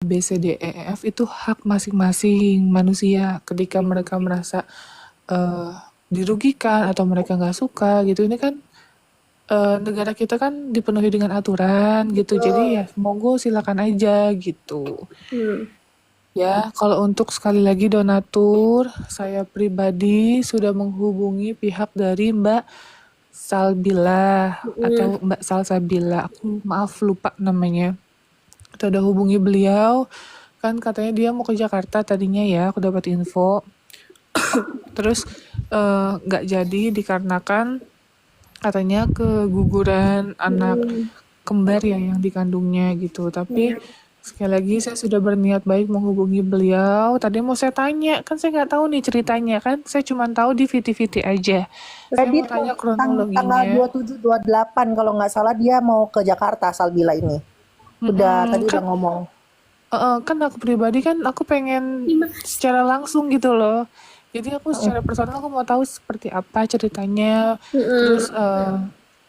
B, C, D, E, F itu hak masing-masing manusia ketika mereka merasa eh, dirugikan atau mereka nggak suka gitu. Ini kan negara kita kan dipenuhi dengan aturan gitu. Jadi ya monggo silakan aja gitu. Hmm. Ya, kalau untuk sekali lagi donatur, saya pribadi sudah menghubungi pihak dari Mbak Salbila Hmm. atau Mbak Salsabila. Aku maaf lupa namanya. Kita udah hubungi beliau, kan katanya dia mau ke Jakarta tadinya ya, aku dapat info. Terus nggak jadi dikarenakan katanya keguguran anak Hmm. kembar ya yang dikandungnya gitu. Tapi Ya. sekali lagi saya sudah berniat baik menghubungi beliau. Tadi mau saya tanya, kan saya nggak tahu nih ceritanya kan. Saya cuma tahu di VT-VT aja. Saya Tadi mau tuh tanya tanggal kronologinya. 27 28 kalau nggak salah dia mau ke Jakarta Salbila ini. Tadi udah Kan ngomong. kan aku pribadi kan aku pengen Mas. secara langsung gitu loh. Jadi aku secara personal aku mau tahu seperti apa ceritanya. Hmm. Terus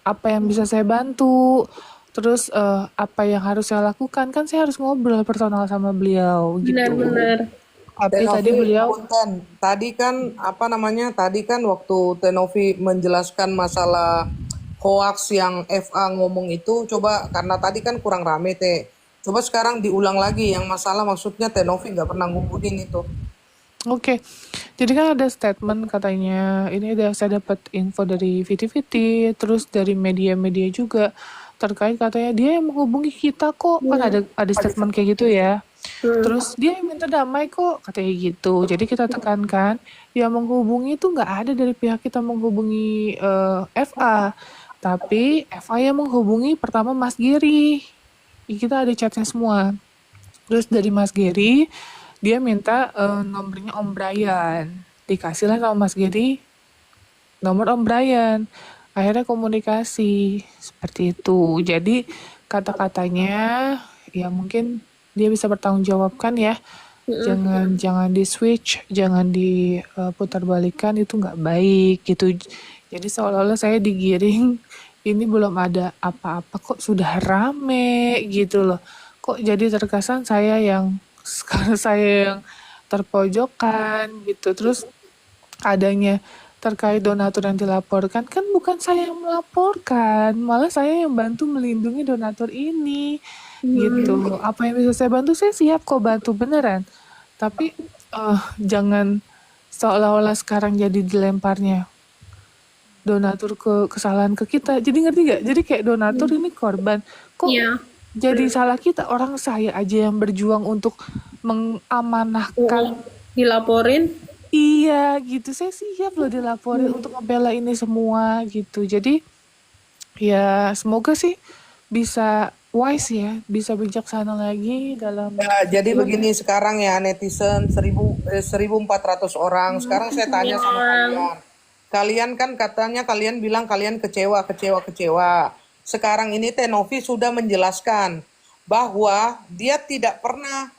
apa yang bisa saya bantu. Terus apa yang harus saya lakukan. Kan saya harus ngobrol personal sama beliau gitu. Benar-benar. Tapi tadi Tenovi, beliau punten. Tadi kan apa namanya? Tadi kan waktu Tenovi menjelaskan masalah hoax yang FA ngomong itu, coba karena tadi kan kurang rame teh. Coba sekarang diulang lagi yang masalah maksudnya Tenovi nggak pernah ngubungin itu. Oke, jadi kan ada statement katanya, ini ada saya dapat info dari VT-VT, terus dari media-media juga terkait katanya dia yang menghubungi kita kok, kan Ya. ada statement kayak gitu ya. Hmm. Terus dia yang minta damai kok, katanya gitu. Jadi kita tekankan, yang menghubungi itu nggak ada dari pihak kita menghubungi FA, tapi FA yang menghubungi pertama Mas Giri. Kita ada chatnya semua. Terus dari Mas Giri, dia minta nomornya Om Brian. Dikasihlah sama Mas Giri nomor Om Brian. Akhirnya komunikasi seperti itu. Jadi kata-katanya ya mungkin dia bisa bertanggung jawabkan ya. Jangan di switch, jangan diputar balikan itu nggak baik gitu. Jadi seolah-olah saya digiring ini belum ada apa-apa kok sudah rame gitu loh. Kok jadi terkesan saya yang sekarang saya yang terpojokan gitu. Terus adanya terkait donatur yang dilaporkan kan bukan saya yang melaporkan, malah saya yang bantu melindungi donatur ini gitu. Apa yang bisa saya bantu saya siap kok bantu beneran. Tapi jangan seolah-olah sekarang jadi dilemparnya donatur ke kesalahan ke kita. Jadi ngerti nggak? Jadi kayak donatur ini korban. Kok Iya. jadi salah kita? Orang saya aja yang berjuang untuk mengamanahkan. Dilaporin. Iya gitu, saya siap loh dilaporin untuk ngebela ini semua gitu. Jadi ya semoga sih bisa wise ya, bisa bijaksana lagi dalam Ya, jadi bertindak. begini sekarang ya netizen 1.400 orang. Sekarang saya tanya sama kalian. Kalian kan katanya kalian bilang kalian kecewa, kecewa, kecewa. Sekarang ini Tenovi sudah menjelaskan bahwa dia tidak pernah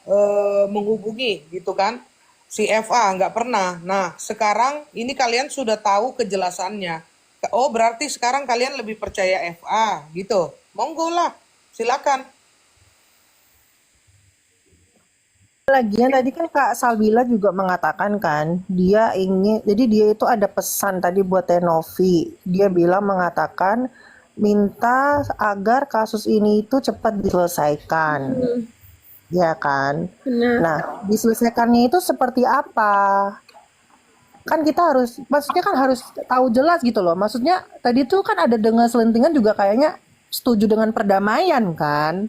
menghubungi gitu kan si FA nggak pernah. Nah sekarang ini kalian sudah tahu kejelasannya. Oh berarti sekarang kalian lebih percaya FA gitu. Monggo lah, silakan. Lagian tadi kan Kak Salbila juga mengatakan kan, dia ingin, jadi dia itu ada pesan tadi buat Tenovi. Dia bilang mengatakan minta agar kasus ini itu cepat diselesaikan, ya kan? Benar. Nah, diselesaikannya itu seperti apa? Kan kita harus, maksudnya kan harus tahu jelas gitu loh. Maksudnya tadi tuh kan ada dengan selentingan juga kayaknya setuju dengan perdamaian kan.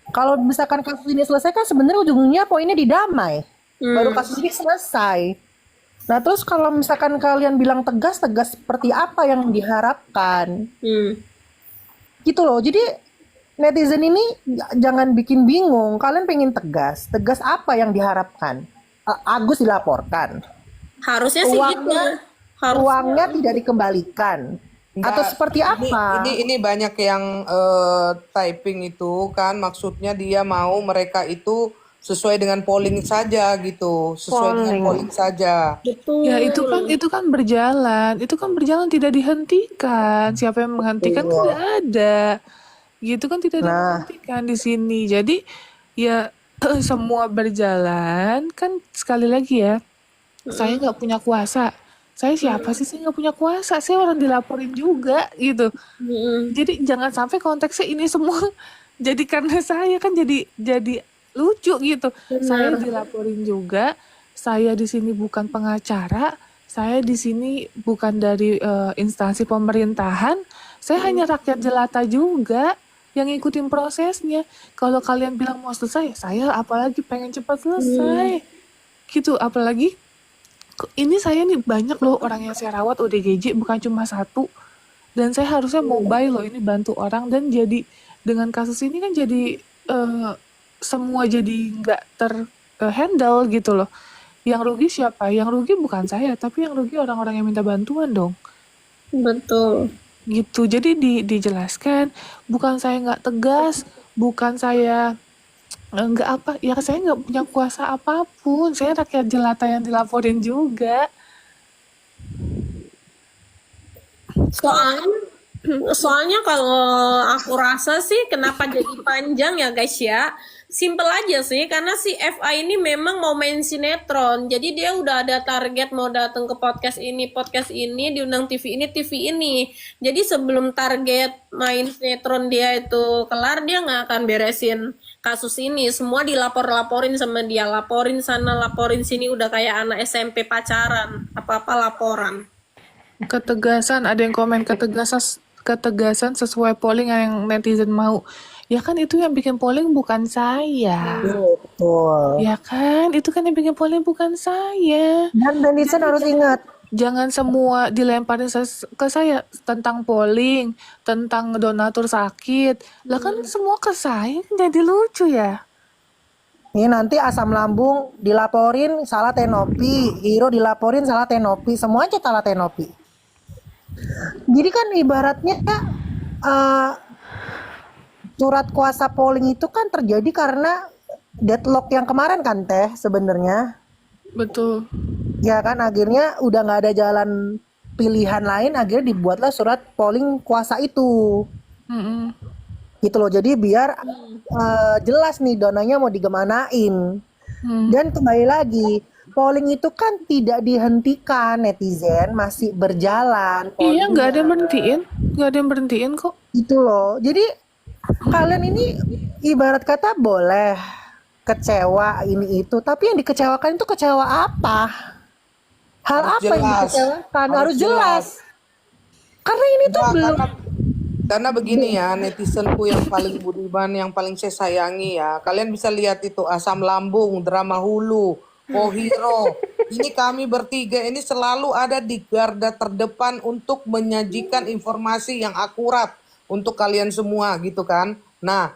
Kalau misalkan kasus ini selesai kan sebenarnya ujungnya poinnya didamai. Baru kasus ini selesai. Nah terus kalau misalkan kalian bilang tegas, tegas seperti apa yang diharapkan? Gitu loh. Jadi netizen ini jangan bikin bingung. Kalian pengen tegas. Tegas apa yang diharapkan? Agus dilaporkan. Harusnya sih gitu. Uangnya tidak dikembalikan. Atau Enggak, seperti apa? ini banyak yang typing itu kan maksudnya dia mau mereka itu sesuai dengan polling saja gitu, sesuai dengan polling saja. Betul. Ya itu kan berjalan tidak dihentikan. Siapa yang menghentikan tidak ada, gitu kan tidak ada yang menghentikan di sini. Jadi ya semua berjalan, kan sekali lagi ya, saya nggak punya kuasa. Saya siapa sih? Saya nggak punya kuasa. Saya orang dilaporin juga gitu. Mm-mm. Jadi jangan sampai konteksnya ini semua jadi karena saya, kan jadi lucu gitu. Saya Benar. dilaporin juga. Saya di sini bukan pengacara. Saya di sini bukan dari instansi pemerintahan. Saya hanya rakyat jelata juga yang ngikutin prosesnya. Kalau kalian bilang mau selesai, saya apalagi pengen cepat selesai. Gitu, apalagi ini saya nih banyak loh orang yang saya rawat ODGJ, bukan cuma satu. Dan saya harusnya mobile loh, ini bantu orang. Dan jadi dengan kasus ini kan jadi semua jadi nggak terhandle gitu loh. Yang rugi siapa? Yang rugi bukan saya, tapi yang rugi orang-orang yang minta bantuan dong. Betul. Gitu, jadi dijelaskan, bukan saya nggak tegas, bukan saya nggak apa, ya saya nggak punya kuasa apapun, saya rakyat jelata yang dilaporin juga. Soalnya soalnya kalau aku rasa sih kenapa jadi panjang ya guys ya. Simple aja sih karena si FA ini memang mau main sinetron. Jadi dia udah ada target mau datang ke podcast ini, diundang TV ini, TV ini. Jadi sebelum target main sinetron dia itu kelar, dia nggak akan beresin kasus ini. Semua dilapor-laporin sama dia, laporin sana, laporin sini, udah kayak anak SMP pacaran, apa-apa laporan. Ketegasan, ada yang komen ketegasan sesuai polling yang netizen mau. Ya kan itu yang bikin polling bukan saya. Betul. Ya kan, itu kan yang bikin polling bukan saya. Dan netizen harus ingat, Jangan semua dilemparin ke saya tentang polling, tentang donatur sakit. Lah kan semua ke saya, kan jadi lucu ya. nih nanti asam lambung dilaporin salah Tenopi, Hero dilaporin salah Tenopi, semua aja salah Tenopi. Jadi kan ibaratnya eh, surat kuasa polling itu kan terjadi karena deadlock yang kemarin kan Teh sebenarnya. Betul. Ya kan akhirnya udah nggak ada jalan pilihan lain, akhirnya dibuatlah surat polling kuasa itu. Mm-mm. Gitu loh. Jadi biar jelas nih donanya mau digemanain. Dan kembali lagi, polling itu kan tidak dihentikan, netizen masih berjalan. Iya, nggak ada yang berhentiin. Nggak ada yang berhentiin kok. Gitu loh. Jadi kalian ini ibarat kata boleh kecewa ini itu, tapi yang dikecewakan itu kecewa apa? Hal Harus apa yang jelas. dikecewakan? Harus jelas. Karena ini tuh Enggak, belum karena begini ya, netizenku yang paling budiman, yang paling saya sayangi ya. Kalian bisa lihat itu asam lambung, drama hulu, oh hero. Ini kami bertiga ini selalu ada di garda terdepan untuk menyajikan informasi yang akurat untuk kalian semua gitu kan. Nah,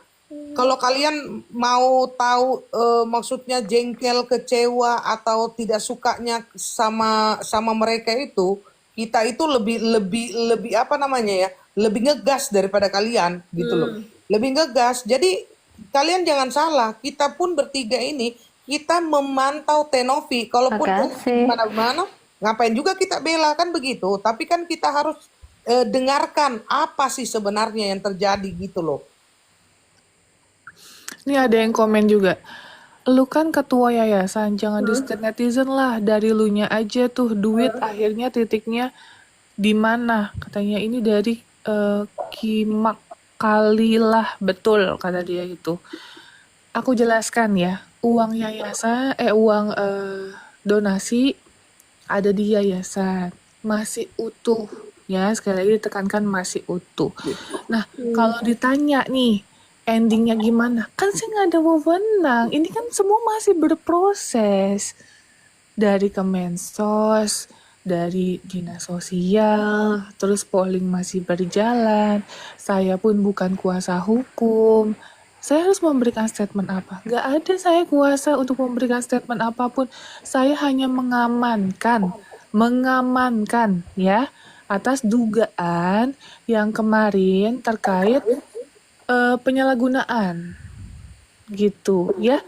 kalau kalian mau tahu maksudnya jengkel, kecewa atau tidak sukanya sama mereka itu, kita itu lebih apa namanya ya? Lebih ngegas daripada kalian gitu loh. Lebih ngegas. Jadi kalian jangan salah, kita pun bertiga ini kita memantau Tenovi. Kalaupun mana-mana, ngapain juga kita bela kan begitu. Tapi kan kita harus dengarkan apa sih sebenarnya yang terjadi gitu loh. Ini ada yang komen juga. Lu kan ketua yayasan, jangan di state netizen lah. Dari lu nya aja tuh duit akhirnya titiknya di mana? Katanya ini dari Kimak Kalilah, betul kata dia itu. Aku jelaskan ya, uang yayasan, uang donasi ada di yayasan, masih utuh. Ya, sekali lagi ditekankan masih utuh. Nah, kalau ditanya nih, endingnya gimana? Kan saya nggak ada wewenang. Ini kan semua masih berproses. Dari Kemensos, dari Dinas Sosial, terus polling masih berjalan. Saya pun bukan kuasa hukum. Saya harus memberikan statement apa? Nggak ada saya kuasa untuk memberikan statement apapun. Saya hanya mengamankan ya, atas dugaan yang kemarin terkait penyalahgunaan gitu ya.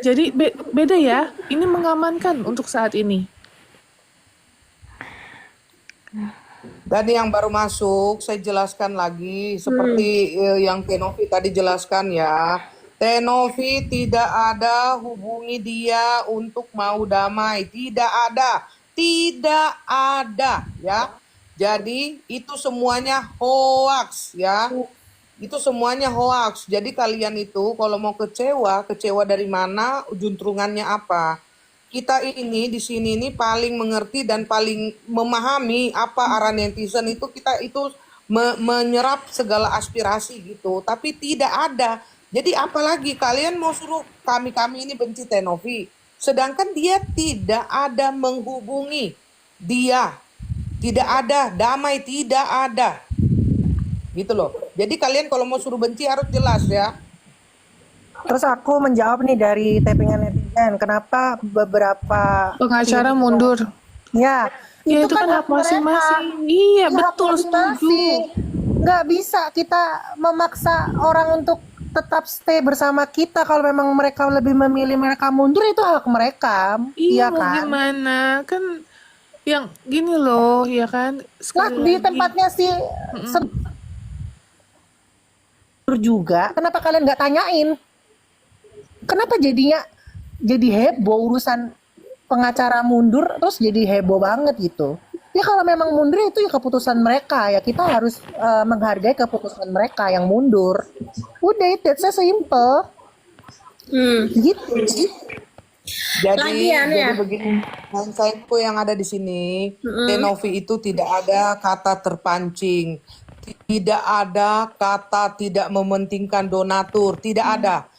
Jadi beda ya, ini mengamankan untuk saat ini. Dan yang baru masuk, saya jelaskan lagi seperti yang Tenovi tadi jelaskan ya. Tenovi tidak ada hubungi dia untuk mau damai. Tidak ada ya. Jadi itu semuanya hoax ya. Itu semuanya hoax. Jadi kalian itu kalau mau kecewa, kecewa dari mana, juntrungannya apa? Kita ini di sini ini paling mengerti dan paling memahami apa arah netizen itu, kita itu menyerap segala aspirasi gitu. Tapi tidak ada. Jadi apalagi kalian mau suruh kami ini benci Tenovi, sedangkan dia tidak ada menghubungi dia, tidak ada damai, tidak ada, gitu loh. Jadi kalian kalau mau suruh benci harus jelas ya. Terus aku menjawab nih dari tappingan netizen, kenapa beberapa Pengacara mundur. ya Ya itu kan hak hak masing-masing. Iya, mereka. Ya, hak betul, setuju. masing-masing. Nggak bisa kita memaksa orang untuk tetap stay bersama kita. Kalau memang mereka lebih memilih mereka mundur, itu hak mereka. Iya, Iya mau kan? gimana? Kan yang gini loh, ya kan? Lah Sekali di lagi. tempatnya si juga, kenapa kalian nggak tanyain? Kenapa jadinya jadi heboh urusan pengacara mundur terus jadi heboh banget gitu? Ya kalau memang mundur itu ya keputusan mereka, ya kita harus menghargai keputusan mereka yang mundur. Udah itu simple gitu. Jadi, Lagian ya. begini, insightku yang ada di sini, Tenovi itu tidak ada kata terpancing, tidak ada kata tidak mementingkan donatur, tidak ada.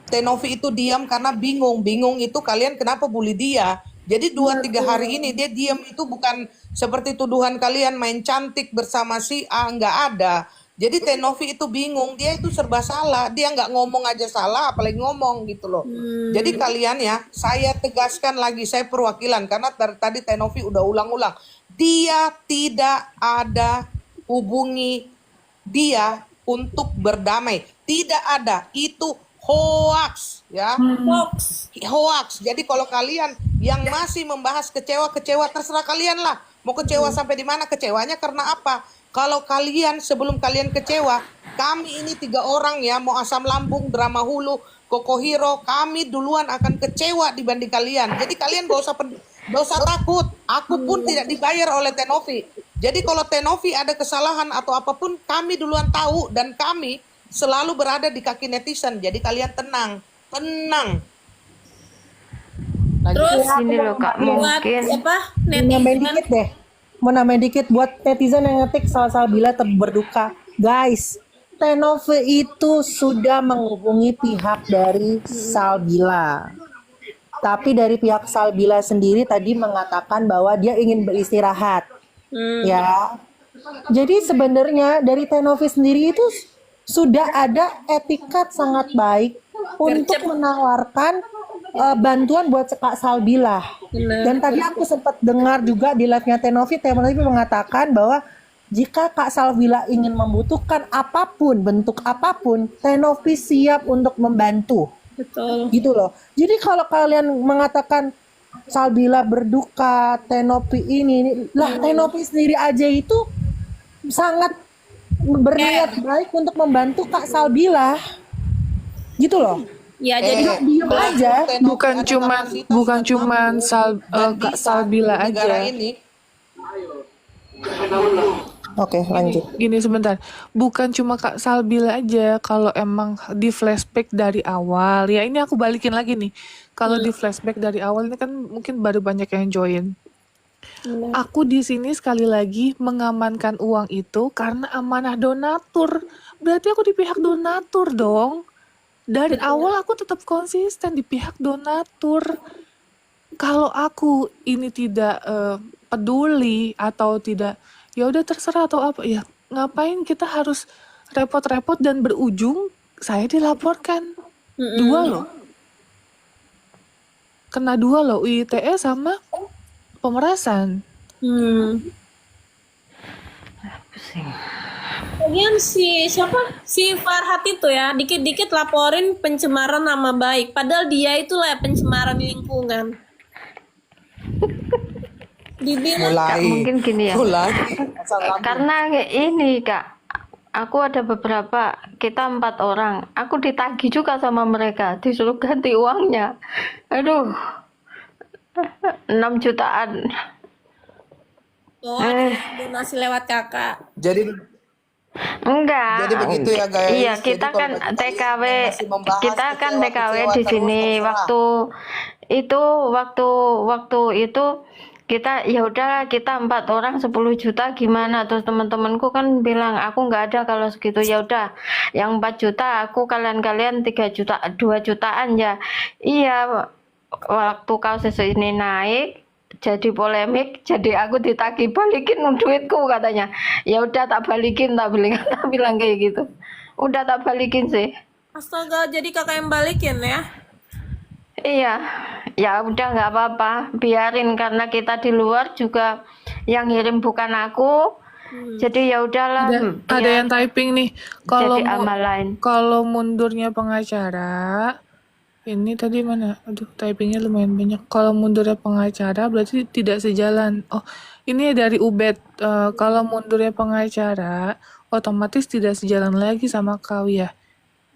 Tenovi itu diam karena bingung itu kalian kenapa bully dia. Jadi 2-3 hari ini dia diam itu bukan seperti tuduhan kalian main cantik bersama si A, nggak ada. Jadi Tenovi itu bingung, dia itu serba salah, dia nggak ngomong aja salah, apalagi ngomong gitu loh. Jadi kalian ya, saya tegaskan lagi, saya perwakilan karena tadi Tenovi udah ulang-ulang, dia tidak ada hubungi dia untuk berdamai, tidak ada, itu hoax ya, hoax. Jadi kalau kalian yang masih membahas kecewa terserah kalian lah, mau kecewa sampai di mana, kecewanya karena apa? Kalau kalian sebelum kalian kecewa, kami ini 3 orang ya, mau asam lambung, drama hulu, Koko Hero, kami duluan akan kecewa dibanding kalian. Jadi kalian gak usah takut. Aku pun tidak dibayar oleh Tenovi. Jadi kalau Tenovi ada kesalahan atau apapun, kami duluan tahu dan kami selalu berada di kaki netizen. Jadi kalian tenang. Terus Ini loh Kak, buat mungkin apa Nambahin netizen? dikit deh. Mau nambahin dikit buat netizen yang ngetik Salsabila berduka. Guys, Tenovi itu sudah menghubungi pihak dari Salbila. Tapi dari pihak Salbila sendiri tadi mengatakan bahwa dia ingin beristirahat. Ya. Jadi sebenarnya dari Tenovi sendiri itu sudah ada etikat sangat baik untuk menawarkan bantuan buat Kak Salbila. Dan tadi aku sempat dengar juga di live-nya Tenovi mengatakan bahwa jika Kak Salbila ingin membutuhkan apapun, bentuk apapun, Tenovi siap untuk membantu. Betul. Gitu loh. Jadi kalau kalian mengatakan Salbila berduka, Tenovi ini, lah Tenovi sendiri aja itu sangat berniat baik untuk membantu Kak Salbila. Gitu loh. Ya jadi Diem aja. Bukan cuman Kak Salbila aja. Ini. Oke, lanjut. Gini sebentar, bukan cuma Kak Salbila aja. Kalau emang di flashback dari awal, ya ini aku balikin lagi nih. Kalau di flashback dari awal ini kan mungkin baru banyak yang join. Aku di sini sekali lagi mengamankan uang itu karena amanah donatur. Berarti aku di pihak donatur dong. Dari awal aku tetap konsisten di pihak donatur. Kalau aku ini tidak peduli atau tidak, ya udah terserah atau apa, ya ngapain kita harus repot-repot dan berujung saya dilaporkan 2 loh. Kena 2 loh, UITE sama pemerasan. pusing. Kemudian si Farhat itu ya dikit-dikit laporin pencemaran nama baik, padahal dia itulah pencemaran lingkungan. Dibilang Kak, Mulai. mungkin gini ya. Mulai. Karena ini Kak, aku ada beberapa, kita 4 orang. Aku ditagih juga sama mereka, disuruh ganti uangnya. Aduh, 6 jutaan. Oh, Eh, donasi lewat kakak. Jadi enggak. begitu ya Iya, guys. Jadi kita kalau kan bagi kalian TKW, yang masih membahas kita kan TKW kecewa-kecewa di terus sini. terserah. Waktu itu kita ya udahlah, kita 4 orang 10 juta gimana, terus teman-temanku kan bilang aku nggak ada kalau segitu, ya udah yang 4 juta aku, kalian 3 juta 2 jutaan ya. Iya, waktu kasus ini naik jadi polemik, jadi aku ditagih balikin duitku katanya. Ya udah tak balikin, tak bilang kayak gitu. Udah tak balikin sih. Astaga, jadi kakak yang balikin ya? Iya, ya udah nggak apa-apa, biarin, karena kita di luar juga yang ngirim bukan aku, jadi ya udahlah, Ada yang typing nih. Kalau jadi amal lain. kalau mundurnya pengacara, ini tadi mana? Aduh, typingnya lumayan banyak. Kalau mundurnya pengacara berarti tidak sejalan. Oh, ini dari Ubed. Kalau mundurnya pengacara, otomatis tidak sejalan lagi sama kau ya.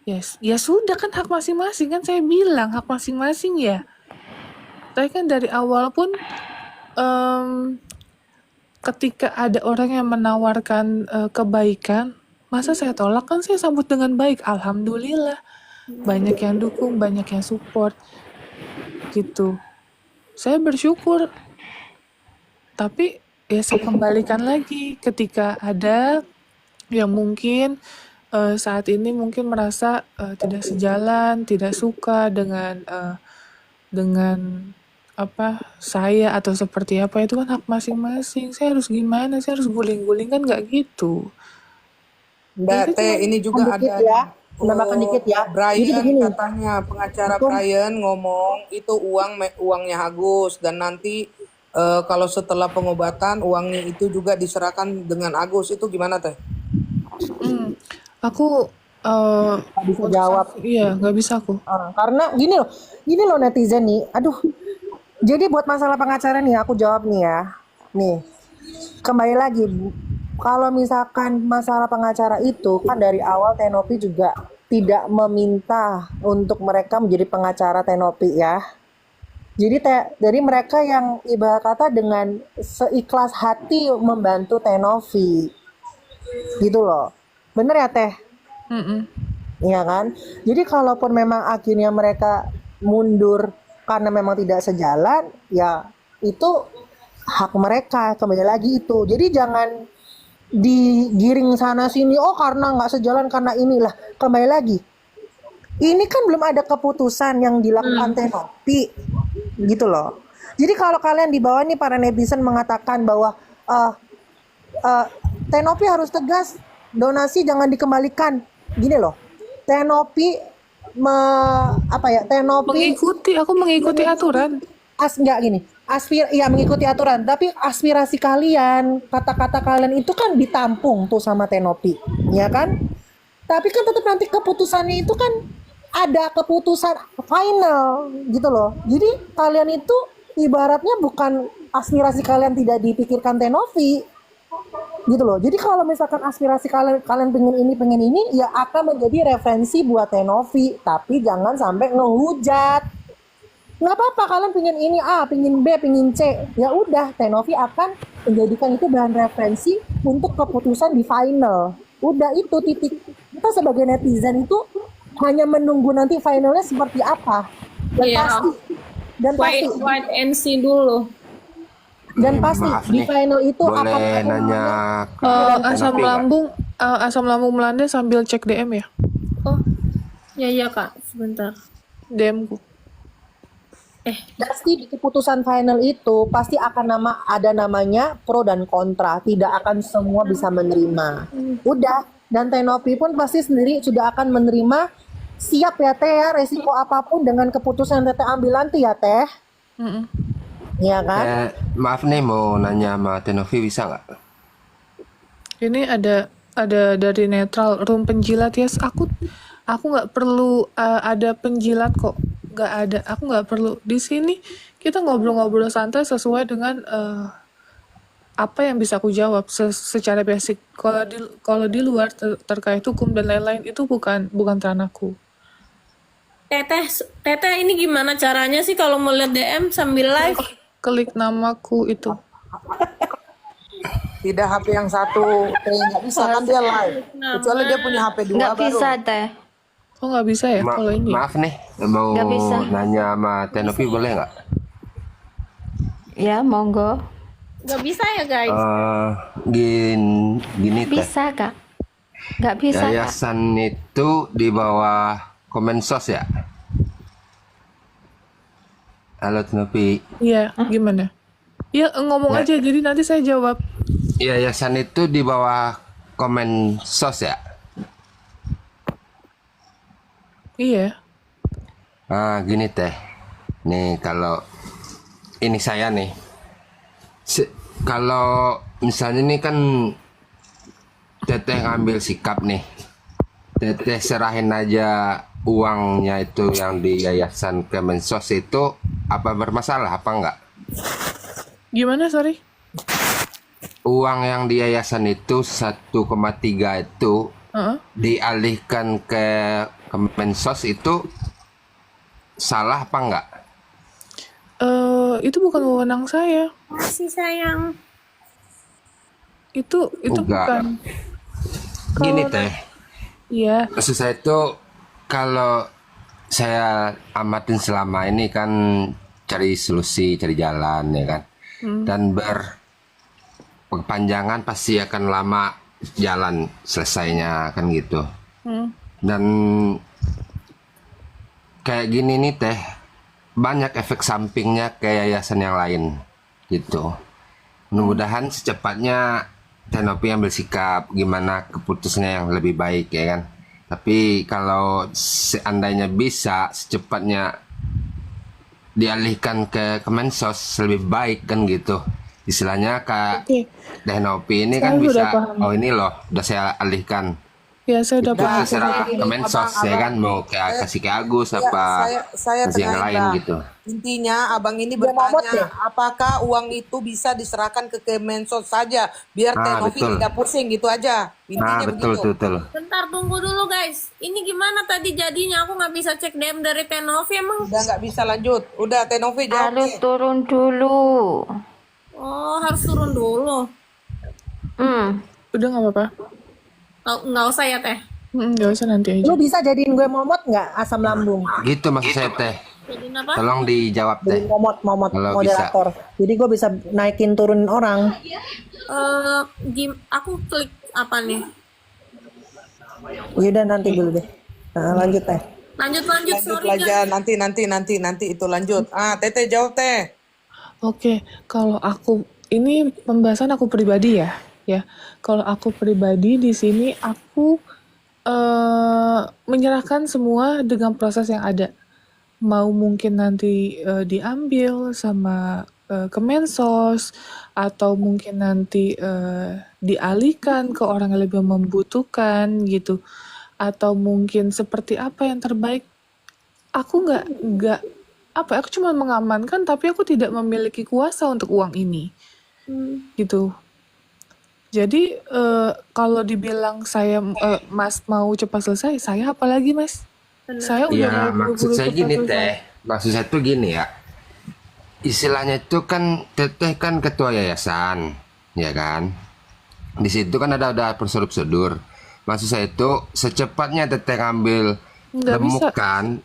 Yes, ya sudah kan hak masing-masing, kan saya bilang hak masing-masing ya. Tapi kan dari awal pun ketika ada orang yang menawarkan kebaikan, masa saya tolak? Kan saya sambut dengan baik. Alhamdulillah. Banyak yang dukung, banyak yang support. Gitu. Saya bersyukur. Tapi ya saya kembalikan lagi ketika ada yang mungkin saat ini mungkin merasa tidak sejalan, tidak suka dengan apa saya atau seperti apa, itu kan hak masing-masing. Saya harus gimana? Saya harus guling-guling kan nggak gitu. Mbak Itu Teh, cuma ini juga dikit ada ya, menambahkan dikit ya. Jadi Brian begini, katanya, pengacara Assalamualaikum. Brian ngomong itu uangnya Agus, dan nanti kalau setelah pengobatan uangnya itu juga diserahkan dengan Agus. Itu gimana Teh? Aku Nggak bisa jawab. iya nggak bisa aku. Karena gini loh netizen nih, aduh. Jadi buat masalah pengacara nih, aku jawab nih ya. Nih, kembali lagi, kalau misalkan masalah pengacara itu kan dari awal Tenopi juga tidak meminta untuk mereka menjadi pengacara Tenopi ya. Jadi dari mereka yang ibarat kata dengan seikhlas hati membantu Tenopi, gitu loh. Bener ya Teh? Iya kan? Jadi kalaupun memang akhirnya mereka mundur karena memang tidak sejalan, ya itu hak mereka, kembali lagi itu. Jadi jangan digiring sana sini, oh karena nggak sejalan karena inilah. Kembali lagi, ini kan belum ada keputusan yang dilakukan Tenopi, gitu loh. Jadi kalau kalian di bawah nih para netizen mengatakan bahwa Tenopi harus tegas, donasi jangan dikembalikan, gini loh. Tenopi Tenopi Aku mengikuti aturan. enggak gini. Ya mengikuti aturan, tapi aspirasi kalian, kata-kata kalian itu kan ditampung tuh sama Tenopi, ya kan? Tapi kan tetap nanti keputusannya itu kan ada keputusan final gitu loh. Jadi kalian itu ibaratnya bukan aspirasi kalian tidak dipikirkan Tenopi, gitu loh. Jadi kalau misalkan aspirasi kalian pengen ini ya akan menjadi referensi buat Tenopi, tapi jangan sampai ngehujat. Nggak apa-apa kalian pengen ini A, pengen B, pengen C, ya udah Tenopi akan menjadikan itu bahan referensi untuk keputusan di final. Udah itu titik. Kita sebagai netizen itu hanya menunggu nanti finalnya seperti apa. Dan pasti Wait and see dulu. Maaf di nih, final itu boleh akan nanya ke Asam Tenopi nggak? lambung asam lambung Melanda sambil cek DM ya. Oh, ya kak, sebentar. DM ku. pasti di keputusan final itu pasti akan ada namanya pro dan kontra, tidak akan semua bisa menerima. Udah, dan Tenopi pun pasti sendiri sudah akan menerima, siap ya Teh ya, resiko apapun dengan keputusan yang Teteh ambil nanti ya Teh. Iya kan? Maaf nih, mau nanya sama Tenopi bisa nggak? Ini ada dari netral room penjilat ya. Yes. Aku nggak perlu ada penjilat kok. Nggak ada. Aku nggak perlu. Di sini kita ngobrol-ngobrol santai sesuai dengan apa yang bisa aku jawab secara basic. Kalau di luar terkait hukum dan lain-lain itu bukan ranahku. Teteh ini gimana caranya sih kalau mau lihat DM sambil live? Klik namaku itu. Tidak HP yang satu, nggak bisa kan dia live. Kecuali dia punya HP dua Nggak baru. bisa teh. Oh nggak bisa ya kalau ini? Maaf nih, mau Nggak bisa. nanya sama Teh Novi boleh nggak? Ya monggo. Gak bisa ya guys? Gini Teh, Bisa kak? Nggak bisa kak. yayasan itu di bawah Kemensos ya? Halo Teh Novi. Iya, gimana? Ya ngomong Ya. aja, jadi nanti saya jawab. Yayasan itu di bawah Kemensos ya? Iya. Gini Teh, nih kalau ini saya nih, kalau misalnya ini kan Teteh ngambil sikap nih, Teteh serahin aja uangnya itu yang di Yayasan Kemensos itu apa bermasalah apa enggak? Gimana, sorry? Uang yang di yayasan itu 1,3 itu Heeh. dialihkan ke Kemensos itu salah apa enggak? Itu bukan wewenang saya. Masih sayang. Itu Enggak. bukan. Gini Kalau- Teh, Iya. maksud saya itu kalau saya amatin selama ini kan cari solusi, cari jalan ya kan. Dan berkepanjangan pasti akan lama jalan selesainya kan gitu. Dan kayak gini nih Teh, banyak efek sampingnya ke yayasan yang lain gitu. Mudah-mudahan secepatnya Teh Novi ambil sikap gimana keputusannya yang lebih baik ya kan. Tapi kalau seandainya bisa secepatnya dialihkan ke Kemensos lebih baik kan gitu. Istilahnya Kak Oke. Teh Novi ini Saya kan udah bisa, paham. oh ini loh udah saya alihkan. Ya, saya udah Itu paham. terserah Kemensos ya kan mau kasih ke Agus apa saya kasih yang tengahin, lain Bang. gitu. Intinya abang ini Dia momot bertanya ya? apakah uang itu bisa diserahkan ke Kemensos saja biar Teh Novi Betul. tidak pusing gitu aja. Intinya Betul begitu. betul. Bentar tunggu dulu guys. Ini gimana tadi jadinya? Aku nggak bisa cek DM dari Teh Novi emang. Udah nggak bisa lanjut. Udah Teh Novi jawab. Harus Teh. turun dulu. Oh harus turun dulu. Udah nggak apa-apa. Oh, nggak usah ya Teh. Nggak usah, nanti aja. Lu bisa jadiin gue momot nggak asam lambung? Gitu maksud saya Teh. Jadi apa? Tolong dijawab Teh. Jadi momot Kalau moderator. Jadi gue bisa naikin turunin orang. Aku klik apa nih? Udah nanti dulu deh. Nah, lanjut Teh. Lanjut Lanjut sorry aja guys. nanti itu lanjut. Teh jawab Teh. Oke, kalau aku ini pembahasan aku pribadi ya. Kalau aku pribadi di sini aku menyerahkan semua dengan proses yang ada. Mau mungkin nanti diambil sama Kemensos atau mungkin nanti dialihkan ke orang yang lebih membutuhkan gitu. Atau mungkin seperti apa yang terbaik. Aku nggak aku cuma mengamankan tapi aku tidak memiliki kuasa untuk uang ini gitu. Jadi kalau dibilang saya Mas mau cepat selesai, saya apalagi Mas? Saya udah Ya mau maksud buru-buru saya cepat gini selesai. Teh. Maksud saya tuh gini ya. Istilahnya itu kan Teteh kan ketua yayasan, ya kan? Di situ kan ada prosedur. Maksud saya itu secepatnya Teteh ngambil Nggak bisa.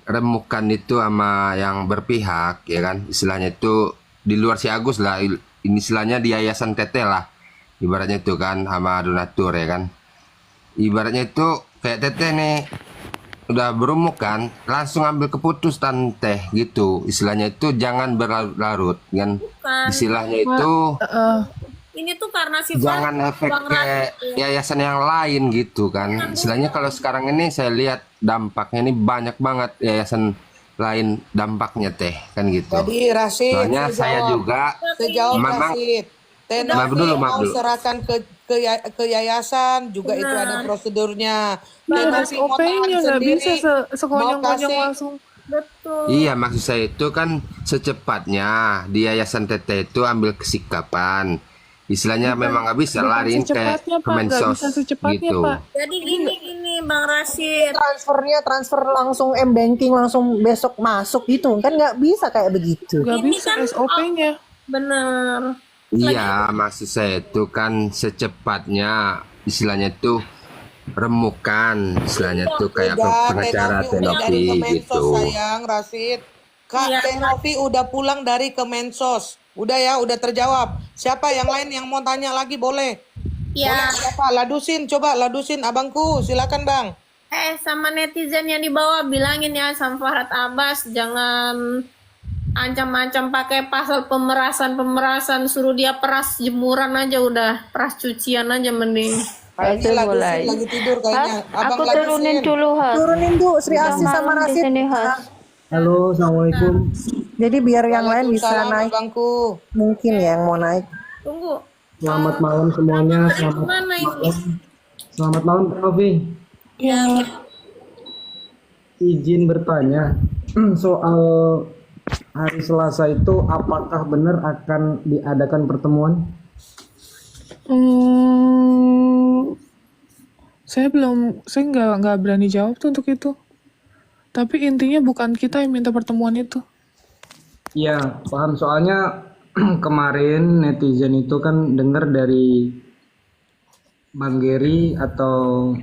remukan itu sama yang berpihak, ya kan? Istilahnya itu di luar si Agus lah, ini istilahnya di yayasan Teteh lah. Ibaratnya itu kan sama donatur ya kan. Ibaratnya itu kayak Teteh nih udah berumuk kan, langsung ambil keputusan Teh gitu. Istilahnya itu jangan berlarut-larut kan. Bukan. Istilahnya itu Ini tuh karena si jangan efek ke yayasan yang lain gitu kan. Istilahnya kalau sekarang ini saya lihat dampaknya ini banyak banget yayasan lain dampaknya Teh kan gitu. Jadi Rasid, Soalnya saya juga sejauh memang Rasid. Teh Maaf Novi dulu, maaf mau dulu. serahkan ke yayasan juga itu ada prosedurnya. Teh Ada Novi mau tahan SOP-nya, nggak sendiri. bisa sekonyong-konyong Mau kasih- langsung. betul. iya maksud saya itu kan secepatnya di yayasan Teteh itu ambil kesikapan. Istilahnya memang nggak bisa Bukan lariin ke secepatnya, Pak. Nggak Kemensos bisa secepatnya, gitu. Pak. Jadi gini Bang Rashid. Transfer langsung m-banking langsung besok masuk gitu kan nggak bisa kayak begitu. Nggak Ini bisa kan SOP-nya. bener. Iya, maksud saya itu kan secepatnya istilahnya itu remukan, istilahnya tuh kayak Udah, pengacara Tenovi udah dari Tenovi Kemensos gitu. sayang, Rashid. Kak Iya. Tenovi udah pulang dari Kemensos. Udah ya, udah terjawab. Siapa yang lain yang mau tanya lagi boleh? Ya, Boleh siapa? Ladusin, coba ladusin abangku. Silakan bang. sama netizen yang di bawah bilangin ya sama Farhad Abbas jangan ancam-ancam pakai pasal pemerasan suruh dia peras jemuran aja udah, peras cucian aja mending. Kayaknya Itu ladusin mulai. lagi tidur Has, kayaknya. Abang aku turunin ladusin. dulu, Has. Turunin dulu Sri Udah Asih sama malam di Rasid. sini, Has. Halo, assalamualaikum. Jadi biar yang lain bisa Waalaikumsalam naik, abangku. mungkin ya yang mau naik. Tunggu. Selamat malam semuanya. Selamat Mana ini? malam. Selamat malam, Novi. Ya, Izin bertanya soal hari Selasa itu, apakah benar akan diadakan pertemuan? Saya nggak berani jawab tuh untuk itu. Tapi intinya bukan kita yang minta pertemuan itu. Ya, paham. Soalnya kemarin netizen itu kan dengar dari Bang Geri atau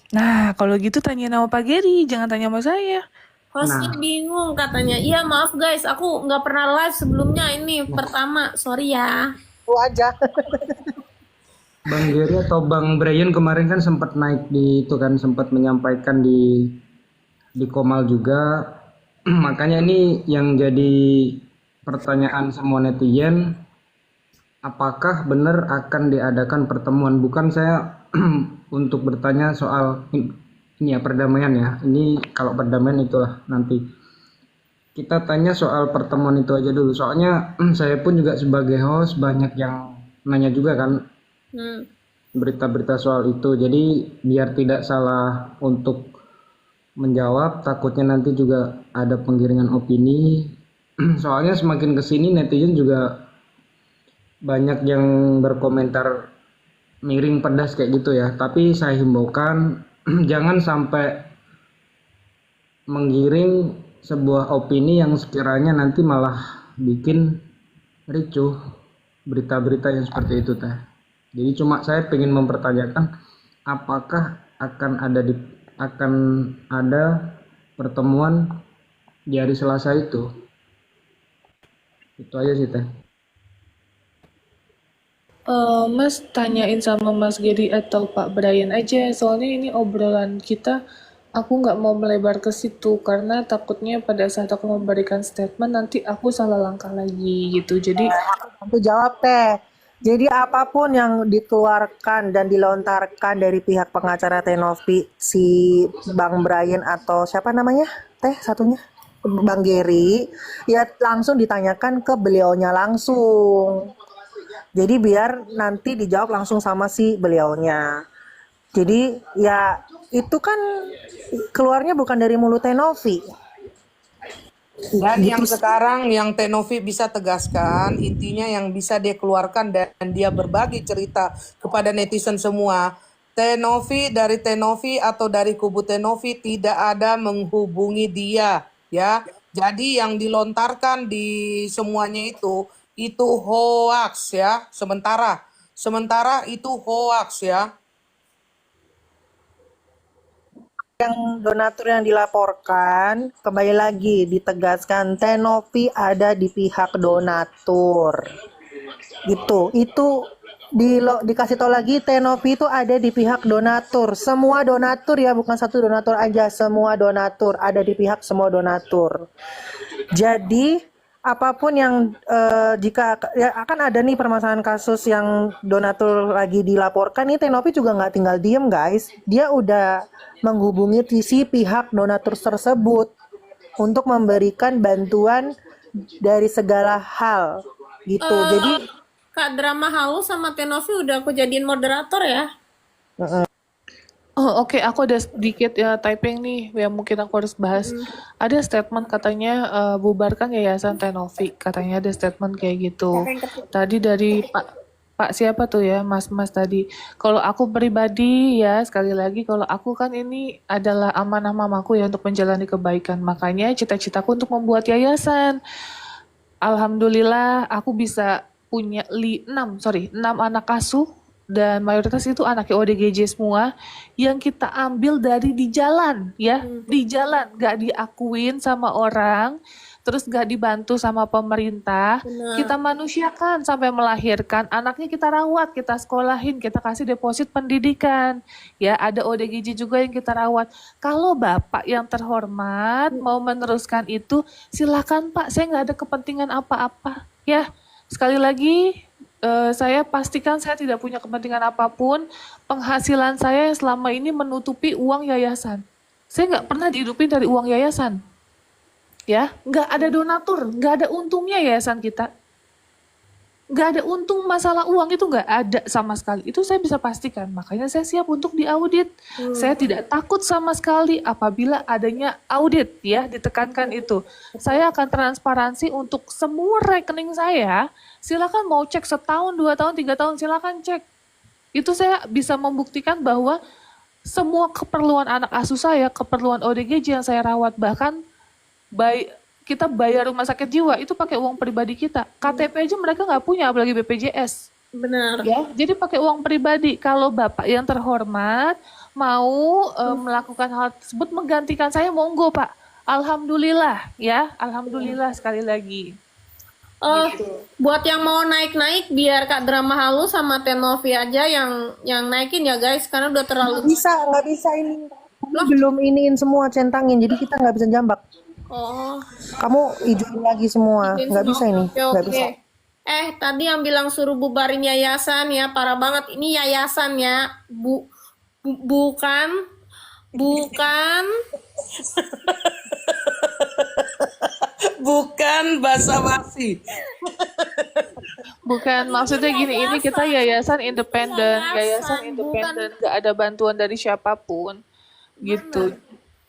Nah, kalau gitu tanya nama Pak Geri, jangan tanya sama saya. hostnya bingung katanya. Iya maaf guys, aku nggak pernah live sebelumnya ini pertama, sorry ya. Lu aja. Bang Geri atau Bang Brian kemarin kan sempat naik di itu kan, sempat menyampaikan di Komal juga. Makanya ini yang jadi pertanyaan semua netizen, apakah benar akan diadakan pertemuan? Bukan saya untuk bertanya soal ini ya perdamaian ya. Ini kalau perdamaian itulah nanti. Kita tanya soal pertemuan itu aja dulu. Soalnya saya pun juga sebagai host banyak yang nanya juga kan berita-berita soal itu. Jadi biar tidak salah untuk menjawab, takutnya nanti juga ada penggiringan opini. Soalnya semakin kesini netizen juga banyak yang berkomentar miring pedas kayak gitu ya. Tapi saya himbaukan jangan sampai menggiring sebuah opini yang sekiranya nanti malah bikin ricuh berita-berita yang seperti itu teh. Jadi cuma saya ingin mempertanyakan apakah akan ada pertemuan di hari Selasa itu. Itu aja sih teh. Mas tanyain sama Mas Geri atau Pak Brian aja, soalnya ini obrolan kita, aku nggak mau melebar ke situ, karena takutnya pada saat aku memberikan statement, nanti aku salah langkah lagi, gitu. Jadi, Aku jawab teh. Jadi apapun yang dikeluarkan dan dilontarkan dari pihak pengacara Tenovi, si Bang Brian atau siapa namanya? Teh satunya? Bang Geri, ya langsung ditanyakan ke beliaunya langsung. Jadi biar nanti dijawab langsung sama si beliaunya. Jadi ya itu kan keluarnya bukan dari mulut Tenovi. Dan yang sekarang yang Tenovi bisa tegaskan, intinya yang bisa dia keluarkan dan dia berbagi cerita kepada netizen semua. Tenovi dari Tenovi atau dari kubu Tenovi tidak ada menghubungi dia, ya. Jadi yang dilontarkan di semuanya itu hoax ya. Sementara itu hoax ya. Yang donatur yang dilaporkan, kembali lagi ditegaskan Tenovi ada di pihak donatur. Gitu. Itu dikasih tahu lagi Tenovi itu ada di pihak donatur. Semua donatur ya, bukan satu donatur aja, semua donatur ada di pihak semua donatur. Jadi apapun yang jika ya akan ada nih permasalahan kasus yang donatur lagi dilaporkan, nih Tenovi juga nggak tinggal diem guys. Dia udah menghubungi si pihak donatur tersebut untuk memberikan bantuan dari segala hal gitu. Jadi Kak Drama Halu sama Tenovi udah aku jadiin moderator ya. oh oke, aku ada sedikit ya typing nih, yang mungkin aku harus bahas. Ada statement katanya bubarkan Yayasan Tenovi, katanya ada statement kayak gitu. Tadi dari Pak siapa tuh ya, Mas-Mas tadi. Kalau aku pribadi ya, sekali lagi kalau aku kan ini adalah amanah mamaku ya untuk menjalani kebaikan. Makanya cita-citaku untuk membuat yayasan. Alhamdulillah aku bisa punya 6 anak asuh dan mayoritas itu anak ODGJ semua yang kita ambil dari di jalan ya, di jalan gak diakuin sama orang, terus gak dibantu sama pemerintah, kita manusiakan sampai melahirkan, anaknya kita rawat, kita sekolahin, kita kasih deposit pendidikan, ya ada ODGJ juga yang kita rawat. Kalau Bapak yang terhormat mau meneruskan itu, silakan Pak, saya nggak ada kepentingan apa-apa, ya. Sekali lagi, saya pastikan saya tidak punya kepentingan apapun, penghasilan saya yang selama ini menutupi uang yayasan. Saya nggak pernah dihidupin dari uang yayasan. Ya, nggak ada donatur, nggak ada untungnya yayasan kita. Nggak ada untung masalah uang itu nggak ada sama sekali. Itu saya bisa pastikan. Makanya saya siap untuk diaudit. Saya tidak takut sama sekali apabila adanya audit ya, ditekankan itu. Saya akan transparansi untuk semua rekening saya. Silakan mau cek setahun, 2 tahun, 3 tahun, silakan cek. Itu saya bisa membuktikan bahwa semua keperluan anak asuh saya, keperluan ODGJ yang saya rawat, bahkan kita bayar rumah sakit jiwa itu pakai uang pribadi kita. KTP aja mereka nggak punya, apalagi BPJS. Benar. Ya, jadi pakai uang pribadi. Kalau Bapak yang terhormat mau melakukan hal tersebut menggantikan saya, monggo Pak. Alhamdulillah ya, alhamdulillah sekali lagi. Buat yang mau naik-naik biar Kak Drama Halu sama Tenovi aja yang naikin ya guys, karena udah terlalu Nggak bisa ini. Belum iniin semua, centangin, jadi kita nggak bisa jambak. Oh, Kamu ijuin lagi semua, nggak bisa ini, oke, nggak oke. bisa. Tadi yang bilang suruh bubarin yayasan ya, parah banget. Ini yayasan ya, bukan Bukan basa-basi. Bukan, maksudnya gini, ini kita yayasan independen, Yayasan, nggak ada bantuan dari siapapun, gitu.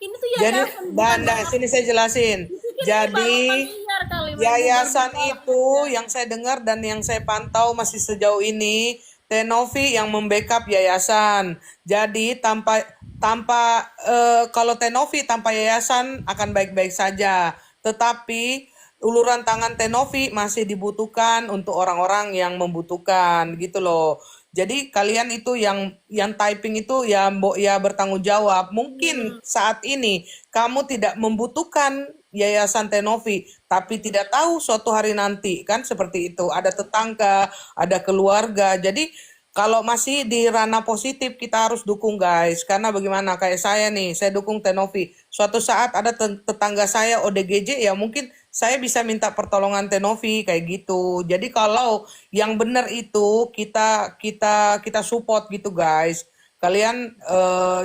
ini tuh Jadi, yayasan. sini saya jelasin. Jadi, Miliar kali, yayasan itu yang saya dengar dan yang saya pantau masih sejauh ini, Tenovi yang membackup yayasan. Jadi, kalau Tenovi tanpa yayasan akan baik-baik saja. Tetapi uluran tangan Tenovi masih dibutuhkan untuk orang-orang yang membutuhkan gitu loh. Jadi kalian itu yang typing itu ya bertanggung jawab. Mungkin saat ini kamu tidak membutuhkan yayasan Tenovi, tapi tidak tahu suatu hari nanti kan seperti itu. Ada tetangga, ada keluarga. Jadi kalau masih di ranah positif kita harus dukung guys. Karena bagaimana kayak saya nih, saya dukung Tenovi. Suatu saat ada tetangga saya ODGJ ya mungkin saya bisa minta pertolongan Tenovi kayak gitu. Jadi kalau yang benar itu kita support gitu guys. Kalian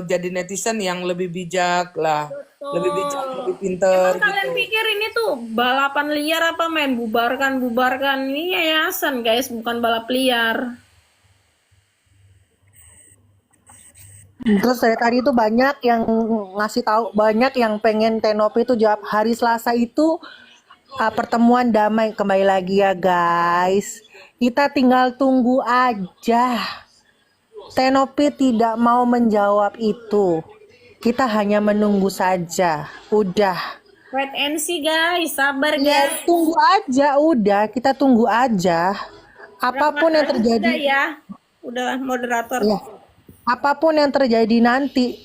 jadi netizen yang lebih bijak lah, lebih bijak, lebih pinter. Emang kalian pikir ini tuh balapan liar apa main bubarkan ini yayasan guys, bukan balap liar. Terus dari tadi itu banyak yang ngasih tahu, banyak yang pengen Tenovi itu jawab hari Selasa itu pertemuan damai, kembali lagi ya guys. Kita tinggal tunggu aja. Tenovi tidak mau menjawab itu. Kita hanya menunggu saja. Udah. Wait and see guys, sabar Ya, guys. tunggu aja, udah. Kita tunggu aja. Apapun yang terjadi. Udah ya, udah moderator. Ya. Apapun yang terjadi nanti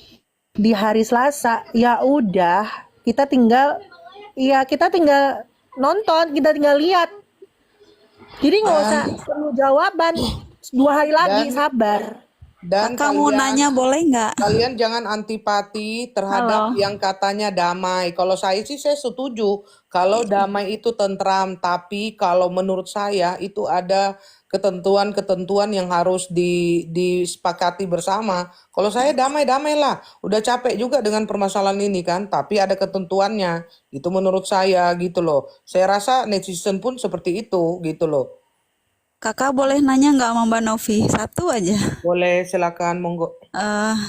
di hari Selasa, ya udah, kita tinggal nonton, kita tinggal lihat. Jadi nggak usah perlu jawaban. 2 hari lagi, sabar. Dan Kakak mau nanya boleh nggak? kalian jangan antipati terhadap yang katanya damai. Kalau saya sih saya setuju. Kalau damai itu tentram, tapi kalau menurut saya itu ada ketentuan-ketentuan yang harus disepakati bersama. Kalau saya damai-damailah. Udah capek juga dengan permasalahan ini kan, tapi ada ketentuannya. Itu menurut saya gitu loh. Saya rasa netizen pun seperti itu gitu loh. Kakak boleh nanya nggak sama Mbak Novi? Satu aja. Boleh, silakan monggo.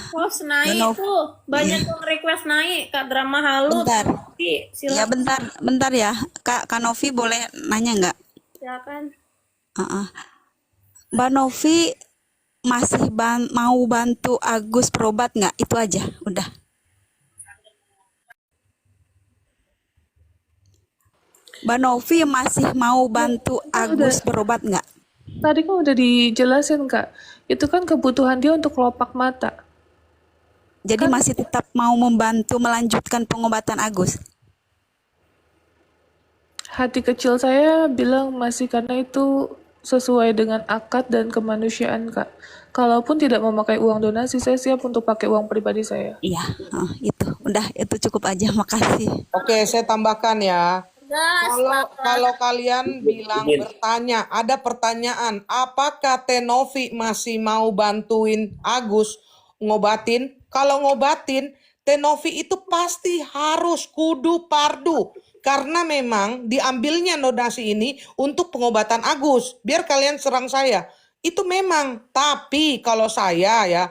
Host naik tuh, banyak yang request naik Kak Drama Halu. Bentar. Tapi Ya bentar ya. Kak Novi boleh nanya nggak? silakan. Mbak Novi masih mau bantu Agus berobat nggak? Itu aja, udah. Mbak Novi masih mau bantu Kan udah, Agus berobat nggak? tadi kan udah dijelasin Kak. Itu kan kebutuhan dia untuk kelopak mata. Jadi Kan masih tetap mau membantu melanjutkan pengobatan Agus. hati kecil saya bilang masih, karena itu sesuai dengan akad dan kemanusiaan Kak. Kalaupun tidak memakai uang donasi, saya siap untuk pakai uang pribadi saya. Iya, itu. Udah, itu cukup aja. Makasih. Oke, saya tambahkan ya. Gas, Kalau kalian bilang bertanya, ada pertanyaan, apakah Tenovi masih mau bantuin Agus ngobatin? Kalau ngobatin, Tenovi itu pasti harus kudu pardu. Karena memang diambilnya donasi ini untuk pengobatan Agus. Biar kalian serang saya. Itu memang, tapi kalau saya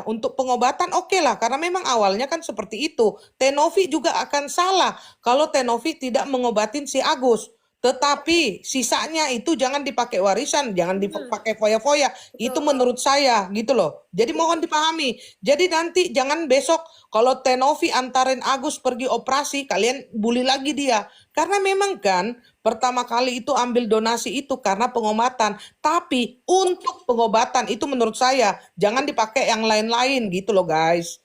untuk pengobatan oke lah, karena memang awalnya kan seperti itu. Tenovi juga akan salah kalau Tenovi tidak mengobatin si Agus. Tetapi sisanya itu jangan dipakai warisan, jangan dipakai foya-foya. Itu menurut saya gitu loh. Jadi mohon dipahami. Jadi nanti jangan besok kalau Tenovi antarin Agus pergi operasi, kalian bully lagi dia. Karena memang kan pertama kali itu ambil donasi itu karena pengobatan. Tapi untuk pengobatan itu menurut saya jangan dipakai yang lain-lain gitu loh guys.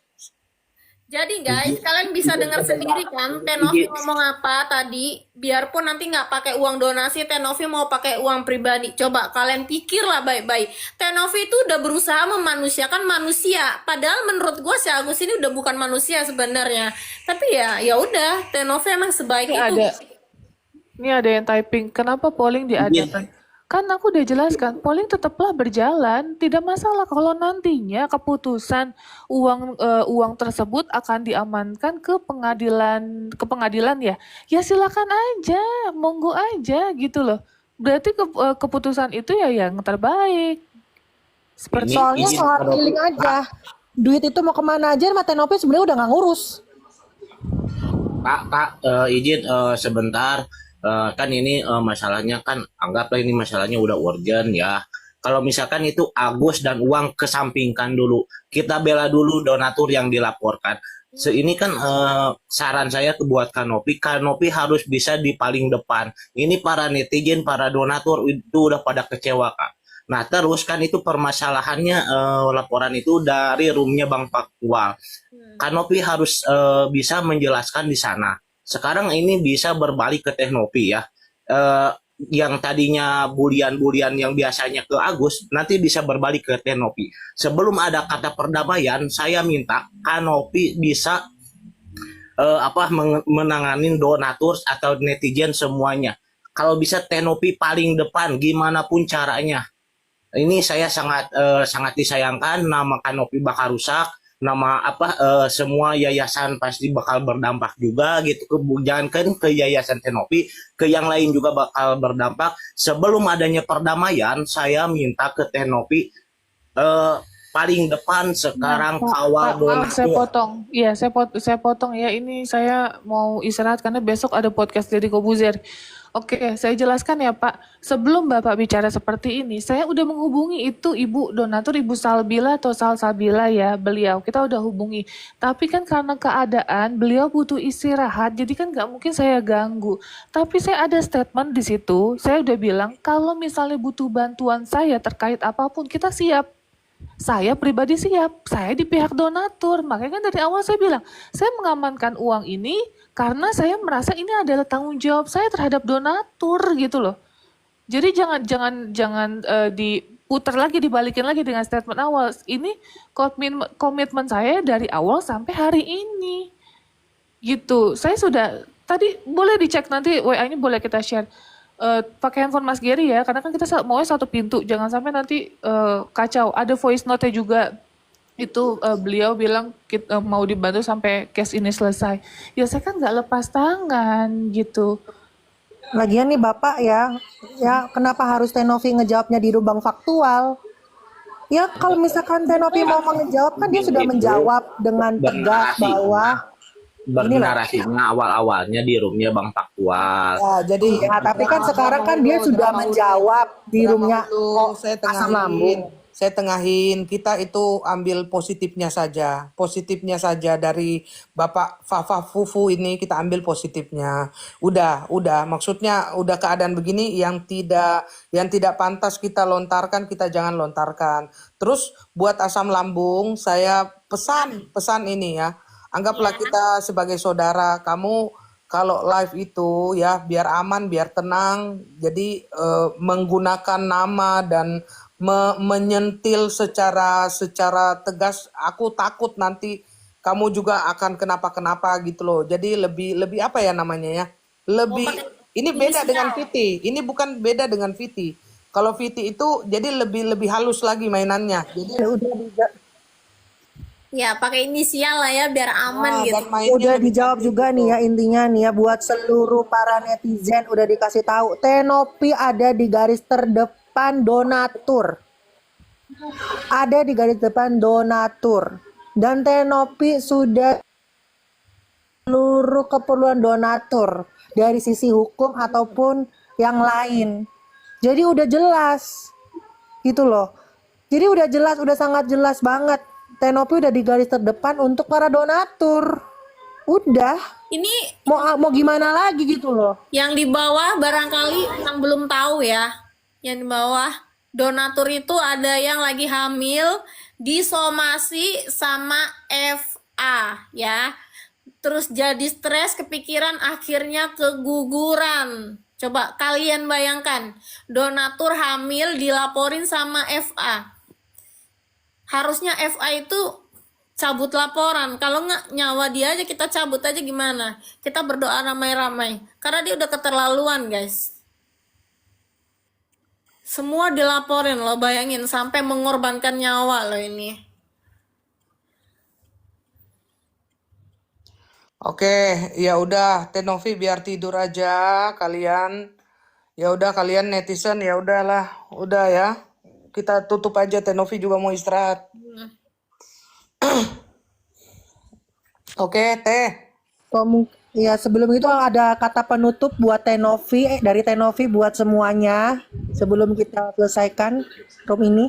Jadi guys, kalian bisa dengar sendiri kan Tenovi ngomong apa tadi. Biarpun nanti nggak pakai uang donasi, Tenovi mau pakai uang pribadi. Coba kalian pikirlah baik-baik. Tenovi itu udah berusaha memanusiakan manusia. Padahal menurut gue si Agus ini udah bukan manusia sebenarnya. Tapi ya udah, Tenovi emang sebaik Ini itu. ada, ini ada yang typing, kenapa polling diadakan? Kan aku udah jelaskan, polling tetaplah berjalan, tidak masalah kalau nantinya keputusan uang tersebut akan diamankan ke pengadilan ya. Ya silakan aja, monggo aja gitu loh. Berarti keputusan itu ya yang terbaik. Seperti Soalnya soal healing aja. Duit itu mau kemana aja, sama Tenovi sebenarnya udah nggak ngurus. Pak, izin sebentar. Kan ini masalahnya kan anggaplah ini masalahnya udah urgent ya. Kalau misalkan itu Agus dan uang kesampingkan dulu. Kita bela dulu donatur yang dilaporkan. Ini kan saran saya buat Kanopi. Kanopi harus bisa di paling depan. Ini para netizen, para donatur itu udah pada kecewa kan. Nah terus kan itu permasalahannya laporan itu dari roomnya Bang Faktual. Kanopi harus bisa menjelaskan di sana. Sekarang ini bisa berbalik ke Tenovi ya. Yang tadinya bulian-bulian yang biasanya ke Agus, nanti bisa berbalik ke Tenovi. Sebelum ada kata perdamaian, saya minta Kanopi bisa menanganin donatur atau netizen semuanya. Kalau bisa Tenovi paling depan, gimana pun caranya. Ini saya sangat disayangkan, nama Kanopi bakal rusak. Nama semua yayasan pasti bakal berdampak juga gitu. Jangan kan ke yayasan Tenovi, ke yang lain juga bakal berdampak. Sebelum adanya perdamaian, saya minta ke Tenovi paling depan sekarang kawal Maaf, saya donatur. potong. Iya, saya potong ya. Ini saya mau istirahat karena besok ada podcast dari Kobuzer. Oke, saya jelaskan ya Pak. Sebelum Bapak bicara seperti ini, saya udah menghubungi itu Ibu donatur, Ibu Salbila atau Salsabila ya, beliau. Kita udah hubungi. Tapi kan karena keadaan beliau butuh istirahat, jadi kan nggak mungkin saya ganggu. Tapi saya ada statement di situ, saya udah bilang kalau misalnya butuh bantuan saya terkait apapun, kita siap. Saya pribadi siap, saya di pihak donatur. Makanya kan dari awal saya bilang, saya mengamankan uang ini karena saya merasa ini adalah tanggung jawab saya terhadap donatur gitu loh. Jadi jangan diputar lagi, dibalikin lagi dengan statement awal. Ini komitmen saya dari awal sampai hari ini. Gitu. Saya sudah tadi boleh dicek nanti WA-nya boleh kita share. Pakai handphone Mas Gary ya, karena kan kita maunya satu pintu, jangan sampai nanti kacau. Ada voice note-nya juga, itu beliau bilang mau dibantu sampai case ini selesai. Ya saya kan nggak lepas tangan gitu. Lagian nih Bapak ya kenapa harus Tenovi ngejawabnya di Rubang Faktual? Ya kalau misalkan Tenovi mau menjawab kan dia sudah menjawab dengan tegas bahwa Gini loh. bernarasinya awal-awalnya di roomnya Bang Faktual. Ya, jadi Ya, tapi kan sekarang kan dia sudah menjawab di roomnya dulu saya asam lambung. kita itu ambil positifnya saja, dari Bapak Fafa Fufu ini kita ambil positifnya. Udah, maksudnya udah keadaan begini yang tidak pantas kita lontarkan, kita jangan lontarkan. Terus buat asam lambung, saya pesan ini ya, anggaplah kita sebagai saudara, kamu kalau live itu ya biar aman, biar tenang, jadi menggunakan nama dan menyentil secara tegas, aku takut nanti kamu juga akan kenapa-kenapa gitu loh. Jadi lebih apa ya namanya ya? Ini beda dengan Viti. Ini bukan beda dengan Viti. Kalau Viti itu jadi lebih halus lagi mainannya. Jadi Ya, pakai inisial lah ya biar aman gitu. dan mainnya Udah lebih dijawab juga nih ya, intinya nih ya, buat seluruh para netizen udah dikasih tahu Tenopi ada di garis terdepan donatur. Ada di garis depan donatur. Dan Tenopi sudah seluruh keperluan donatur dari sisi hukum ataupun yang lain. Jadi udah jelas. Gitu loh. Jadi udah jelas, udah sangat jelas banget. Tenopi udah di garis terdepan untuk para donatur. Udah. Ini Mau gimana lagi gitu loh. yang di bawah barangkali yang belum tahu ya. Yang di bawah donatur itu ada yang lagi hamil, disomasi sama FA ya. Terus jadi stres, kepikiran, akhirnya keguguran. Coba kalian bayangkan, donatur hamil dilaporin sama FA. Harusnya FA itu cabut laporan. Kalau nggak, nyawa dia aja kita cabut aja gimana? Kita berdoa ramai-ramai. Karena dia udah keterlaluan, guys. Semua dilaporin loh, bayangin. Sampai mengorbankan nyawa loh ini. Oke, ya udah Tenovi biar tidur aja kalian. Ya udah kalian netizen ya udahlah, udah ya. Kita tutup aja, Tenovi juga mau istirahat. Oke, Teh. Ya sebelum itu ada kata penutup buat Tenovi, dari Tenovi buat semuanya sebelum kita selesaikan room ini.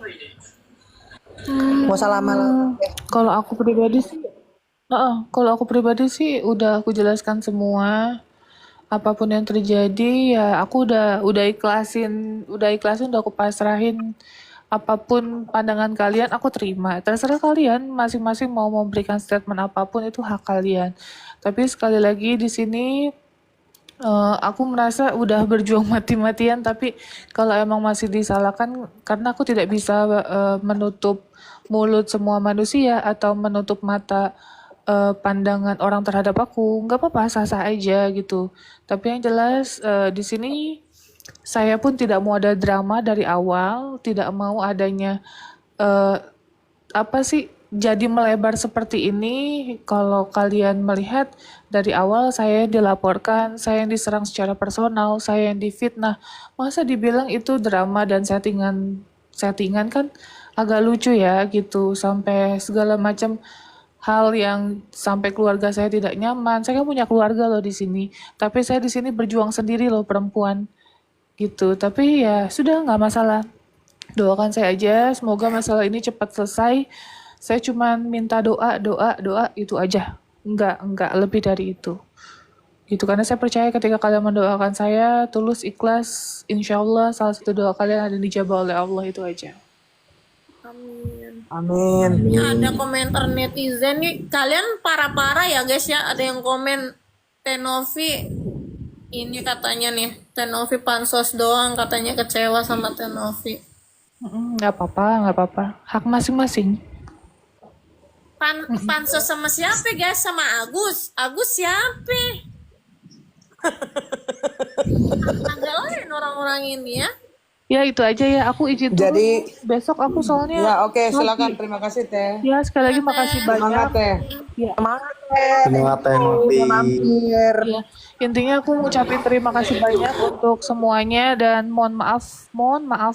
Mau usah lama-lama. Kalau aku pribadi sih, udah aku jelaskan semua. Apapun yang terjadi ya aku udah ikhlasin, udah aku pasrahin. Apapun pandangan kalian aku terima. Terserah kalian masing-masing mau memberikan statement apapun, itu hak kalian. Tapi sekali lagi di sini aku merasa udah berjuang mati-matian, tapi kalau emang masih disalahkan karena aku tidak bisa menutup mulut semua manusia atau menutup mata pandangan orang terhadap aku, nggak apa-apa, sah-sah aja gitu. Tapi yang jelas di sini saya pun tidak mau ada drama dari awal, tidak mau adanya jadi melebar seperti ini. Kalau kalian melihat dari awal saya dilaporkan, saya yang diserang secara personal, saya yang difitnah. Masa dibilang itu drama dan settingan kan agak lucu ya gitu, sampai segala macam hal yang sampai keluarga saya tidak nyaman. Saya kan punya keluarga loh di sini, tapi saya di sini berjuang sendiri loh, perempuan gitu. Tapi ya sudah, nggak masalah, doakan saya aja semoga masalah ini cepat selesai. Saya cuma minta doa itu aja, nggak lebih dari itu gitu. Karena saya percaya ketika kalian mendoakan saya tulus, ikhlas, insya Allah salah satu doa kalian ada dijabah oleh Allah, itu aja. Amin. Amin. Ini ada komentar netizen nih, kalian parah-parah ya guys ya. Ada yang komen Tenovi ini katanya nih, Tenovi pansos doang, katanya kecewa sama Tenovi. Nggak apa-apa, hak masing-masing. Pansos sama siapa guys? Sama Agus siapa? Agak lain orang-orang ini ya. Ya itu aja ya, aku izin dulu. Jadi Besok aku soalnya ya oke, silakan, terima kasih Teh. ya sekali lagi makasih banyak. Semangat Teh. Ya, Semangat Semangat Tenovi. mampir. ya. Intinya aku ngucapin terima kasih banyak untuk semuanya dan mohon maaf